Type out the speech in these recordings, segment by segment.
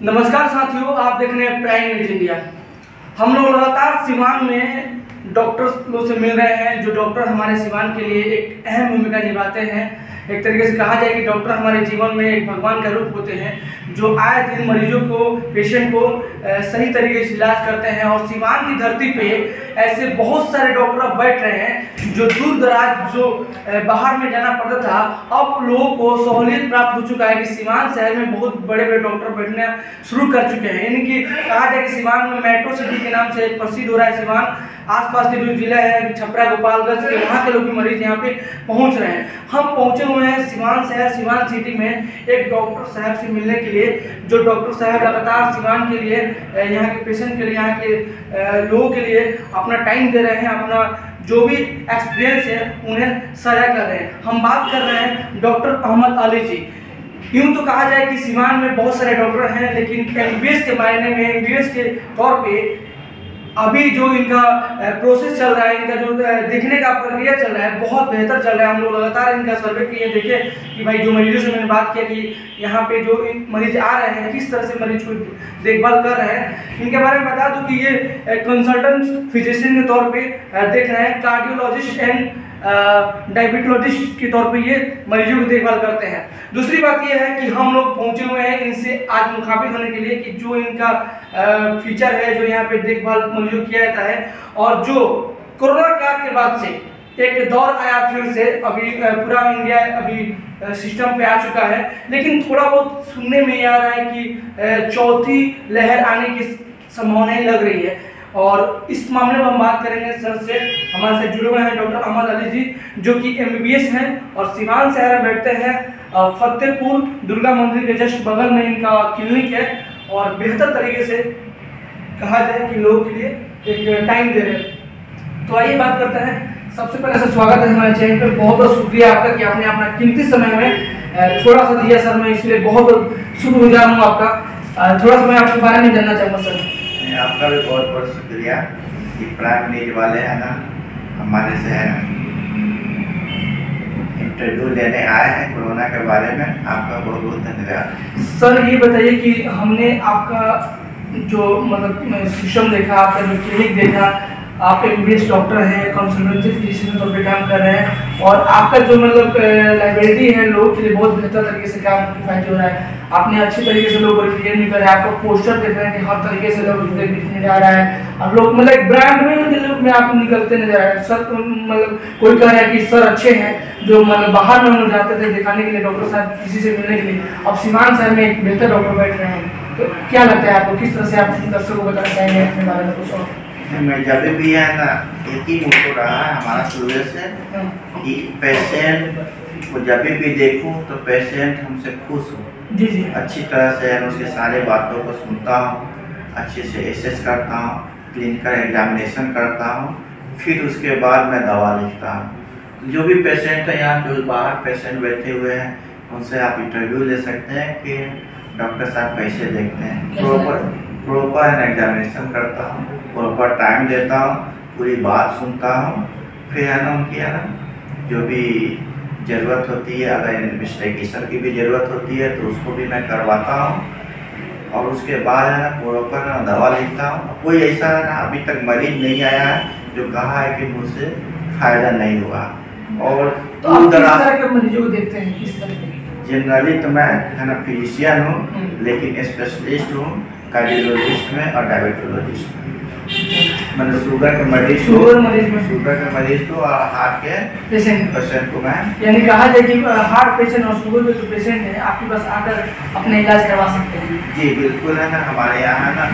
नमस्कार साथियों, आप देख रहे हैं प्राइम न्यूज इंडिया। हम लोग लगातार सीवान में डॉक्टर्स लोग से मिल रहे हैं, जो डॉक्टर हमारे सीवान के लिए एक अहम भूमिका निभाते हैं। एक तरीके से कहा जाए कि डॉक्टर हमारे जीवन में एक भगवान का रूप होते हैं, जो आए दिन मरीजों को, पेशेंट को सही तरीके से इलाज करते हैं। और सीवान की धरती पे ऐसे बहुत सारे डॉक्टर अब बैठ रहे हैं जो दूर दराज, जो बाहर में जाना पड़ता था, अब लोगों को सहूलियत प्राप्त हो चुका है कि सीवान शहर में बहुत बड़े बड़े डॉक्टर बैठना शुरू कर चुके हैं। यानी कि कहा जाए कि सीवान में मेट्रो सिटी के नाम से प्रसिद्ध हो रहा है। सीवान आसपास के जो जिले हैं, छपरा, गोपालगंज के, वहाँ के लोग भी मरीज यहाँ पे पहुँच रहे हैं। हम पहुँचे हुए हैं सीवान शहर, सीवान सिटी में एक डॉक्टर साहब से मिलने के लिए, जो डॉक्टर साहब लगातार सीवान के लिए, यहाँ के पेशेंट के लिए, यहाँ के लोगों के लिए अपना टाइम दे रहे हैं, अपना जो भी एक्सपीरियंस है उन्हें साझा कर रहे हैं। हम बात कर रहे हैं डॉक्टर अहमद अली जी। यूँ तो कहा जाए कि सीवान में बहुत सारे डॉक्टर हैं, लेकिन एमबीबीएस के मायने में, एमबीबीएस के तौर पे अभी जो इनका प्रोसेस चल रहा है, इनका जो देखने का प्रक्रिया चल रहा है, बहुत बेहतर चल रहा है। हम लोग लगातार इनका सर्वे किए, देखे कि भाई जो मरीजों से मैंने बात किया कि यहाँ पे जो मरीज आ रहे हैं, किस तरह से मरीज को देखभाल कर रहे हैं। इनके बारे में बता दूं कि ये कंसल्टेंट फिजिशियन के तौर पे देख रहे हैं, कार्डियोलॉजिस्ट एंड डायबिटोलॉजिस्ट के तौर पे ये मरीजों की देखभाल करते हैं। दूसरी बात ये है कि हम लोग पहुंचे हुए हैं इनसे आज मुखातिब होने के लिए कि जो इनका फीचर है, जो यहाँ पे देखभाल मरीजों किया जाता है, और जो कोरोना काल के बाद से एक दौर आया फिर से, अभी पूरा इंडिया अभी सिस्टम पे आ चुका है, लेकिन थोड़ा बहुत सुनने में आ रहा है कि चौथी लहर आने की संभावना लग रही है। और इस मामले में हम बात करेंगे सर से। हमारे साथ जुड़े हुए हैं डॉक्टर अहमद अली जी, जो कि एमबीबीएस हैं और सीवान शहर में बैठते हैं। फतेहपुर दुर्गा मंदिर के जस्ट बगल में इनका क्लिनिक है, और बेहतर तरीके से कहा जाए कि लोगों के लिए एक टाइम दे रहे हैं। तो आइए बात करते हैं। सबसे पहले सर स्वागत है हमारे चैनल पे। बहुत बहुत शुक्रिया आपका कि आपने अपना कीमती समय में थोड़ा सा दिया सर। मैं इसलिए बहुत बहुत शुक्रगुजार हूँ आपका। थोड़ा सा मैं आपके बारे में जानना चाहूँगा सर। आपका भी बहुत बहुत शुक्रिया कि प्राइम न्यूज वाले हैं ना, हमारे से इंटरव्यू लेने आए हैं कोरोना के बारे में। आपका बहुत बहुत धन्यवाद। सर ये बताइए कि हमने आपका जो मतलब सिस्टम देखा, आपका जो क्लिनिक देखा, आप एमबीबीएस डॉक्टर हैं, कंसल्टेंसी फिजिशियन के तौर पे काम कर रहे हैं, और आपका जो मतलब लाइब्रेरी है लोगों के लिए बहुत बेहतर तरीके से काम किफायती हो रहा है। आपने अच्छी तरीके से लोग रिप्रेजेंट भी कर रहे हैं, आपका पोस्टर देख रहे हैं कि हर तरीके से लोग दिखने जा रहा है। अब लोग मतलब एक ब्रांड में आप निकलते नजर आ रहे हैं सर। मतलब कोई कह रहा है कि सर अच्छे हैं, जो मतलब बाहर में हम लोग जाते थे दिखाने के लिए डॉक्टर साहब किसी से मिलने के लिए, अब सीवान शहर में एक बेहतर डॉक्टर बैठ रहे हैं। तो क्या लगता है आपको, किस तरह से आप दर्शकों को बताना चाहेंगे अपने बारे में कुछ और? मैं जब भी है ना, एक ही मोटो रहा है हमारा शुरू से कि पेशेंट को जब भी देखूं तो पेशेंट हमसे खुश हो। जी जी। अच्छी तरह से उसके सारे बातों को सुनता हूँ, अच्छे से एसेस करता हूँ, क्लिनिकल एग्जामिनेशन करता हूँ, फिर उसके बाद मैं दवा लिखता हूँ। जो भी पेशेंट है यहाँ, जो बाहर पेशेंट बैठे हुए हैं, उनसे आप इंटरव्यू ले सकते हैं कि डॉक्टर साहब कैसे देखते हैं। प्रॉपर एग्जामिनेशन करता हूँ, प्रॉपर टाइम देता हूँ, पूरी बात सुनता हूँ, फिर है ना उनकी है ना जो भी ज़रूरत होती है, अगर इन्वेस्टिगेशन की भी ज़रूरत होती है तो उसको भी मैं करवाता हूँ, और उसके बाद है ना प्रॉपर दवा लिखता हूँ। कोई ऐसा है ना अभी तक मरीज नहीं आया है जो कहा है कि मुझसे फ़ायदा नहीं हुआ। और तो आप किस तरह के मरीजों को देखते हैं, किस तरह के? जनरली तो मैं है ना फिजिशियन हूँ, लेकिन स्पेशलिस्ट हूँ कार्डियोलॉजिस्ट में और डायबिटोलॉजिस्ट में। मतलब शुगर के मरीज को और हार्ट के पेशेंट को मैं, यानी कहा जाए कि हार्ट पेशेंट और शुगर के जो पेशेंट हैं आपके पास आकर अपने इलाज करवा सकते हैं? जी बिल्कुल है ना। हमारे यहाँ है ना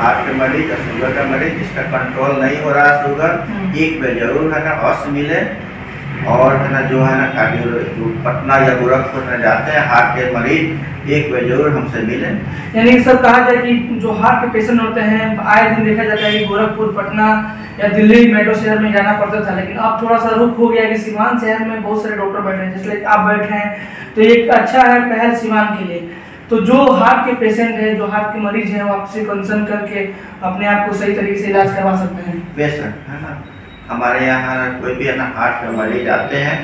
हार्ट के मरीज और शुगर का मरीज जिसका कंट्रोल नहीं हो रहा शुगर, एक पे जरूर है ना अवश्य मिले। और है ना जो है ना कार्डियोलॉजी पटना या गोरखपुर में जाते हैं हार्ट के मरीज, एक बार जरूर हमसे मिले। यानी सर कहा जाए कि जो हार्ट के पेशेंट होते हैं, आए दिन देखा जाता है कि गोरखपुर, पटना या दिल्ली मेट्रो शहर में जाना पड़ता था, लेकिन अब थोड़ा सा रुख हो गया कि सीवान शहर में बहुत सारे डॉक्टर बैठे हैं, जैसे आप बैठे हैं, तो एक अच्छा है पहल सीवान के लिए। तो जो हार्ट के पेशेंट है, जो हार्ट के मरीज हैं, वो आपसे कंसर्न करके अपने आप को सही तरीके से इलाज करवा सकते हैं। बेशक है ना। हमारे यहाँ कोई भी है ना हार्ट के मरीज आते हैं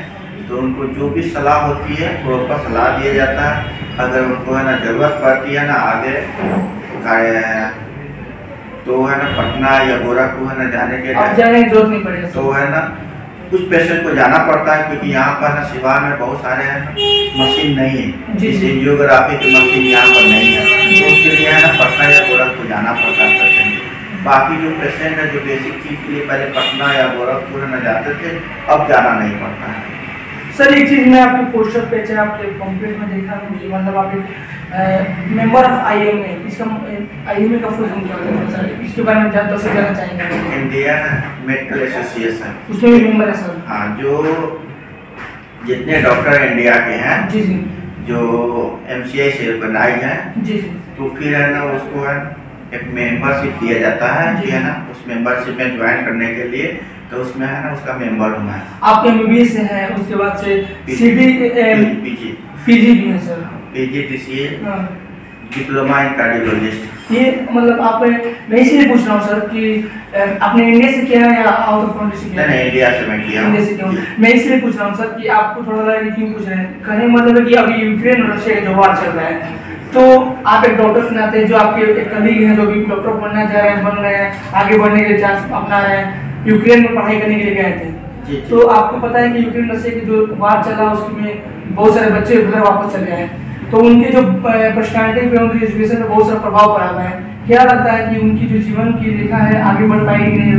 तो उनको जो भी सलाह होती है प्रॉपर सलाह दिया जाता है। अगर उनको है ना ज़रूरत पड़ती है ना आगे तो है ना पटना या गोरखपुर है ना जाने के जाने की जरूरत नहीं पड़ेगी तो है ना कुछ पेशेंट को जाना पड़ता है, क्योंकि यहाँ पर ना सिवान में बहुत सारे मशीन नहीं है, जिस एंजियोग्राफी की मशीन यहाँ पर नहीं है, तो उसके लिए है ना पटना या गोरखपुर जाना पड़ता है पेशेंट। बाकी जो पेशेंट है जो बेसिक चीज़ के लिए पहले पटना या गोरखपुर न जाते थे, अब जाना नहीं पड़ता है। सर एक चीज़ मैं आपके पोस्टर पे चाहे आपके पंपलेट में देखा मुझे, मतलब आप एक मेंबर ऑफ IMA, इसका IMA का फुल फॉर्म क्या होता है सर, इसके बारे में ज़्यादा से जानना चाहेंगे। इंडियन मेडिकल एसोसिएशन, उसमें भी मेंबर है सर? हाँ, जो जितने डॉक्टर इंडिया के हैं जी जी, जो MCI से ऑर्गेनाइज हैं जी, तो फिर है ना उसको है एक मेंबरशिप दिया जाता है कि है ना उस मेंबरशिप में ज्वाइन करने के लिए, तो उसमें है ना उसका मेंबर होना है। आप MBBS से हैं, उसके बाद से PG भी है sir, PGDCA diploma in cardiologist. ये मतलब आप, मैं इसलिए पूछ रहा हूँ सर कि आपने इंडिया से किया है या आउट ऑफ कंट्री से किया? नहीं, इंडिया से मैं किया। इंडिया से किया। मैं इसलिए पूछ रहा हूँ सर कि आपको थोड़ा लगा कि क्यों पूछ रहे हैं, कहने मतलब है कि अभी यूक्रेन और रशिया का जो वार चल रहा है, तो आप एक डॉक्टर के नाते जो आपके एक कलीग हैं जो भी डॉक्टर बनना चाह रहे हैं, बन रहे हैं, आगे बढ़ने के चांस अपना रहे हैं, यूक्रेन में पढ़ाई करने के लिए गए थे, तो आपको पता है कि यूक्रेन रशिया की जो वार चला उसमें बहुत सारे बच्चे उधर वापस चले आए, तो उनके जो पर्सनैलिटी पे, उनकी एजुकेशन पे बहुत सारा प्रभाव पड़ा हुआ है। क्या लगता है कि उनकी जो जीवन की रेखा है आगे बढ़ पाएगी नहीं?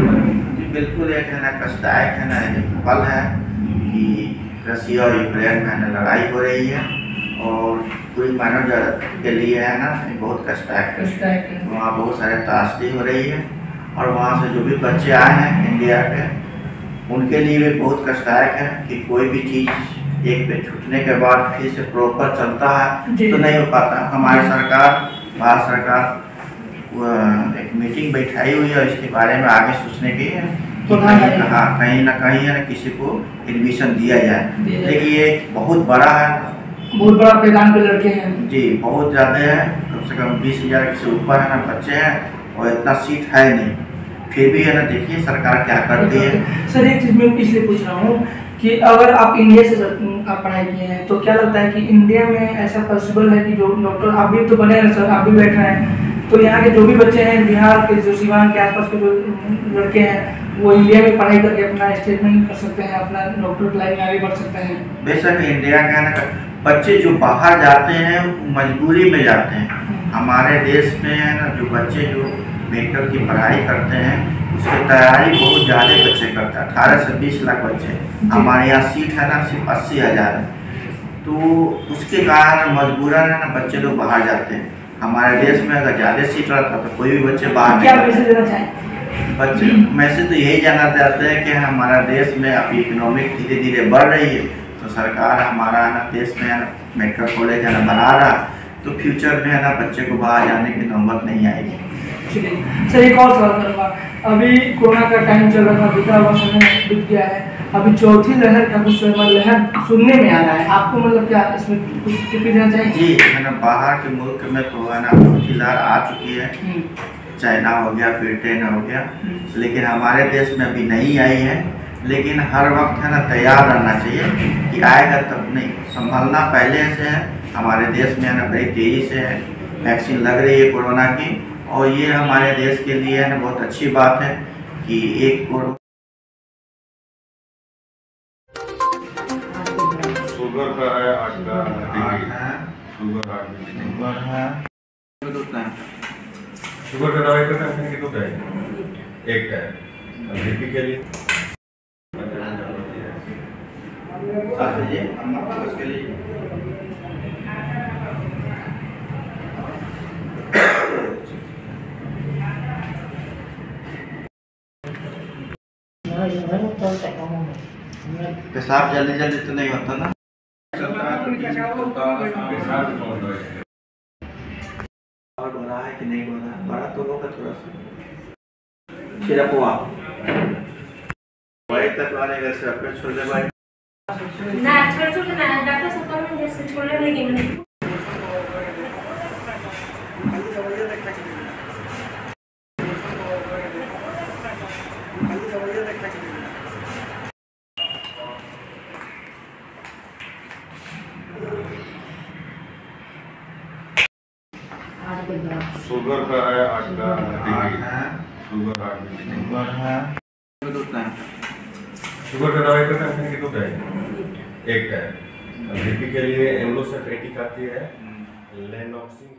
बिल्कुल एक है ना कष्टदायक है ना पल है कि रशिया और यूक्रेन में ना लड़ाई हो रही है और पूरी मानव जाति के लिए है ना बहुत कष्टदायक है। वहाँ बहुत सारे त्रासदी हो रही है और वहाँ से जो भी बच्चे आए हैं इंडिया के, उनके लिए भी बहुत कष्टदायक है कि कोई भी चीज़ एक पे छूटने के बाद फिर से प्रॉपर चलता है तो नहीं हो पाता। हमारी सरकार, भारत सरकार एक मीटिंग बैठाई हुई है इसके बारे में आगे सोचने की है कि कहीं ना कहीं है ना किसी को एडमिशन दिया जाए, लेकिन ये बहुत बड़ा है, बहुत बड़ा पैदान पे लड़के हैं जी, बहुत ज़्यादा है, कम से कम 20,000 से ऊपर है ना बच्चे हैं और इतना सीट है नहीं, फिर भी है ना देखिए सरकार क्या करती है। सर एक चीज़ मैं इसलिए पूछ रहा हूँ कि अगर आप इंडिया से आप पढ़ाई किए हैं तो क्या लगता है कि इंडिया में ऐसा पॉसिबल है कि जो डॉक्टर आप भी तो बने हैं सर, आप भी बैठ रहे हैं, तो यहाँ के जो भी बच्चे हैं बिहार के, जो सीवान के आसपास के जो लड़के हैं, वो इंडिया में पढ़ाई करके अपना स्टेटमेंट कर सकते हैं, अपना डॉक्टर लाइन में आगे बढ़ सकते हैं? बेशक इंडिया का है ना बच्चे जो बाहर जाते हैं मजबूरी में जाते हैं। हमारे देश में है ना जो बच्चे जो मेडिकल की पढ़ाई करते हैं उसकी तैयारी बहुत ज़्यादा बच्चे करते हैं, 18 से 20 लाख बच्चे। हमारे यहाँ सीट है ना सिर्फ 80,000 है, तो उसके कारण मजबूरन है ना बच्चे लोग बाहर जाते हैं। हमारे देश में अगर ज़्यादा सीट रहता तो कोई भी बच्चे बाहर क्या मैसेज देना चाहें? बच्चे मैसेज तो यही जानना चाहते हैं कि हमारा देश में अभी इकोनॉमिक धीरे धीरे बढ़ रही है, तो सरकार हमारा ना देश में मेडिकल कॉलेज है ना बना रहा, तो फ्यूचर में है ना बच्चे को बाहर जाने की नौबत नहीं आएगी। ठीक है सर, एक और सवाल करूँगा, अभी कोरोना का टाइम चल रहा था, बीता हुआ समय बीत गया है, अभी चौथी लहर का कुछ लहर सुनने में आ रहा है, आपको मतलब क्या इसमें कुछ टिप्पणी देना चाहिए? जी है ना, बाहर के मुल्क में तो है ना चौथी लहर आ चुकी है, चाइना हो गया, ब्रिटेन हो गया, लेकिन हमारे देश में अभी नहीं आई है। लेकिन हर वक्त है ना तैयार रहना चाहिए कि आएगा तब नहीं, संभलना पहले से है। हमारे देश में है ना बड़ी तेज़ी से वैक्सीन लग रही है कोरोना की, और ये हमारे देश के लिए है ना बहुत अच्छी बात है कि एक शुगर का है 8 शुगर है, शुगर का दवाई करते हैं कि 2 टाइम, 1 टाइम बीपी के लिए उसके लिए पेशाब जल्दी जल्दी तो नहीं होता ना, और बड़ा है कि नहीं बड़ा, बड़ा तो होगा थोड़ा सा। फिर आप वही तक वाले घर से अपने छोड़ दे भाई ना, छोड़ ना, डॉक्टर सब कम जैसे छोड़ने लगे मैंने। शुगर का है 8 का आठ है, शुगर 8 बीपी शुगर है, शुगर का दवाई का टाइम कितना है? एक टाइम। बीपी के लिए एम्लोसेफ 80 आती है, लेनॉक्सिन